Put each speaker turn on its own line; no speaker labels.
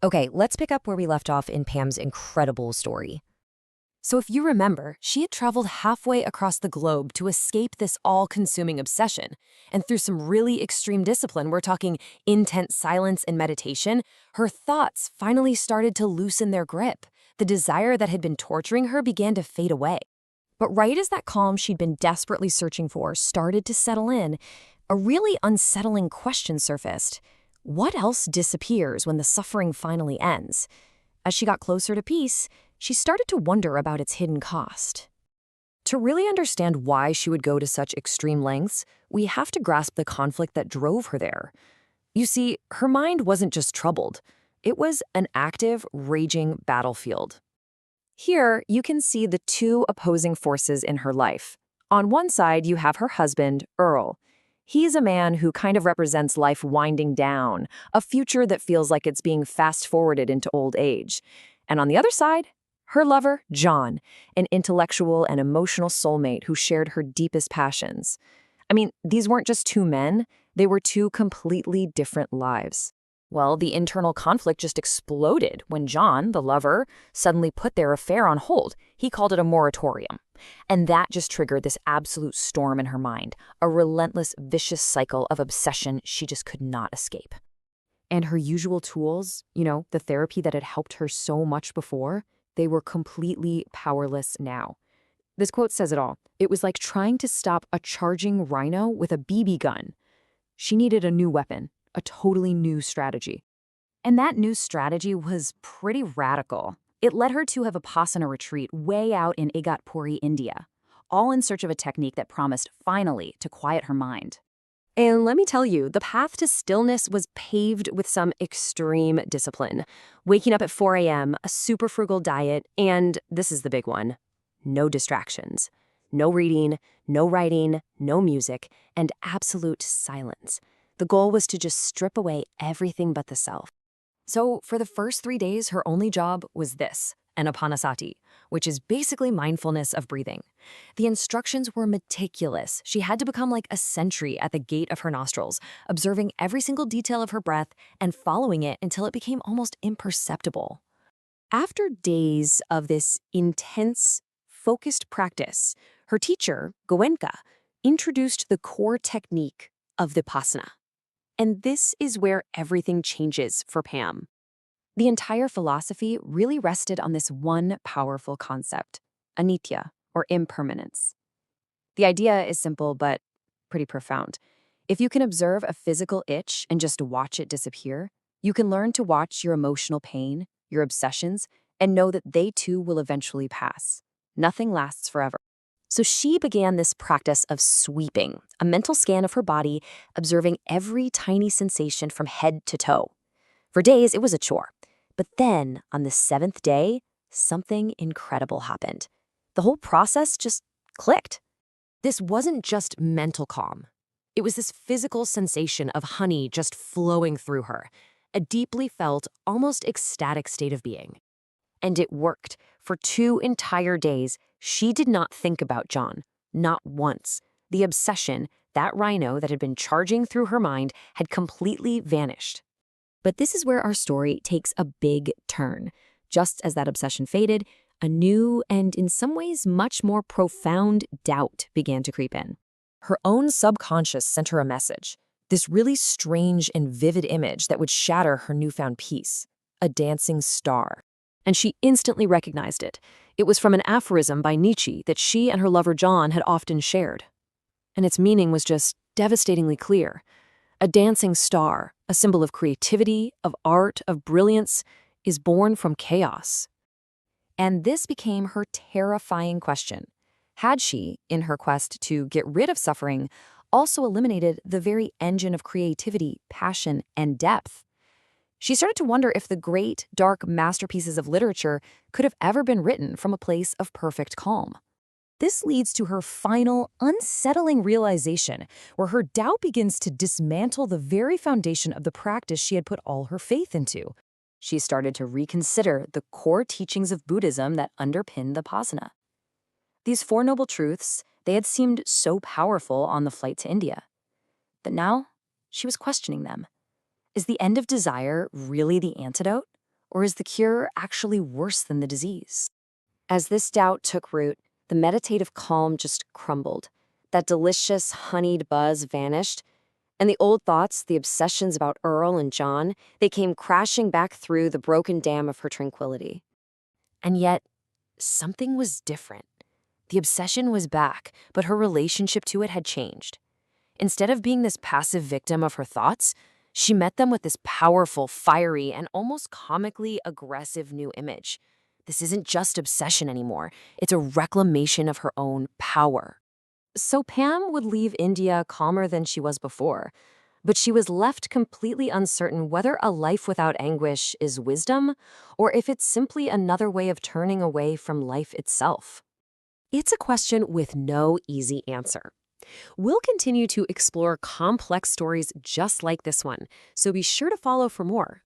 Okay, let's pick up where we left off in Pam's incredible story. So if you remember, she had traveled halfway across the globe to escape this all-consuming obsession. And through some really extreme discipline, we're talking intense silence and meditation, her thoughts finally started to loosen their grip. The desire that had been torturing her began to fade away. But right as that calm she'd been desperately searching for started to settle in, a really unsettling question surfaced. What else disappears when the suffering finally ends? As she got closer to peace, she started to wonder about its hidden cost. To really understand why she would go to such extreme lengths, we have to grasp the conflict that drove her there. You see, her mind wasn't just troubled. It was an active, raging battlefield. Here, you can see the two opposing forces in her life. On one side, you have her husband, Earl. He's a man who kind of represents life winding down, a future that feels like it's being fast-forwarded into old age. And on the other side, her lover, John, an intellectual and emotional soulmate who shared her deepest passions. I mean, these weren't just two men, they were two completely different lives. Well, the internal conflict just exploded when John, the lover, suddenly put their affair on hold. He called it a moratorium. And that just triggered this absolute storm in her mind, a relentless, vicious cycle of obsession she just could not escape. And her usual tools, the therapy that had helped her so much before, they were completely powerless now. This quote says it all. It was like trying to stop a charging rhino with a BB gun. She needed a new weapon, a totally new strategy. And that new strategy was pretty radical. It led her to a Vipassana retreat way out in Igatpuri, India, all in search of a technique that promised finally to quiet her mind. And let me tell you, the path to stillness was paved with some extreme discipline. Waking up at 4 a.m., a super frugal diet, and this is the big one, no distractions. No reading, no writing, no music, and absolute silence. The goal was to just strip away everything but the self. So for the first 3 days, her only job was this, anapanasati, which is basically mindfulness of breathing. The instructions were meticulous. She had to become like a sentry at the gate of her nostrils, observing every single detail of her breath and following it until it became almost imperceptible. After days of this intense, focused practice, her teacher, Goenka, introduced the core technique of Vipassana. And this is where everything changes for Pam. The entire philosophy really rested on this one powerful concept, anitya, or impermanence. The idea is simple but pretty profound. If you can observe a physical itch and just watch it disappear, you can learn to watch your emotional pain, your obsessions, and know that they too will eventually pass. Nothing lasts forever. So she began this practice of sweeping, a mental scan of her body, observing every tiny sensation from head to toe. For days, it was a chore. But then, on the 7th day, something incredible happened. The whole process just clicked. This wasn't just mental calm. It was this physical sensation of honey just flowing through her, a deeply felt, almost ecstatic state of being. And it worked. For 2 entire days, she did not think about John, not once. The obsession, that rhino that had been charging through her mind, had completely vanished. But this is where our story takes a big turn. Just as that obsession faded, a new and in some ways much more profound doubt began to creep in. Her own subconscious sent her a message, this really strange and vivid image that would shatter her newfound peace, a dancing star. And she instantly recognized it. It was from an aphorism by Nietzsche that she and her lover John had often shared. And its meaning was just devastatingly clear. A dancing star, a symbol of creativity, of art, of brilliance, is born from chaos. And this became her terrifying question. Had she, in her quest to get rid of suffering, also eliminated the very engine of creativity, passion, and depth? She started to wonder if the great, dark masterpieces of literature could have ever been written from a place of perfect calm. This leads to her final, unsettling realization, where her doubt begins to dismantle the very foundation of the practice she had put all her faith into. She started to reconsider the core teachings of Buddhism that underpin the Vipassana. These 4 noble truths, they had seemed so powerful on the flight to India. But now, she was questioning them. Is the end of desire really the antidote? Or is the cure actually worse than the disease? As this doubt took root, the meditative calm just crumbled. That delicious, honeyed buzz vanished, and the old thoughts, the obsessions about Earl and John, they came crashing back through the broken dam of her tranquility. And yet, something was different. The obsession was back, but her relationship to it had changed. Instead of being this passive victim of her thoughts, she met them with this powerful, fiery, and almost comically aggressive new image. This isn't just obsession anymore. It's a reclamation of her own power. So Pam would leave India calmer than she was before, but she was left completely uncertain whether a life without anguish is wisdom or if it's simply another way of turning away from life itself. It's a question with no easy answer. We'll continue to explore complex stories just like this one, so be sure to follow for more.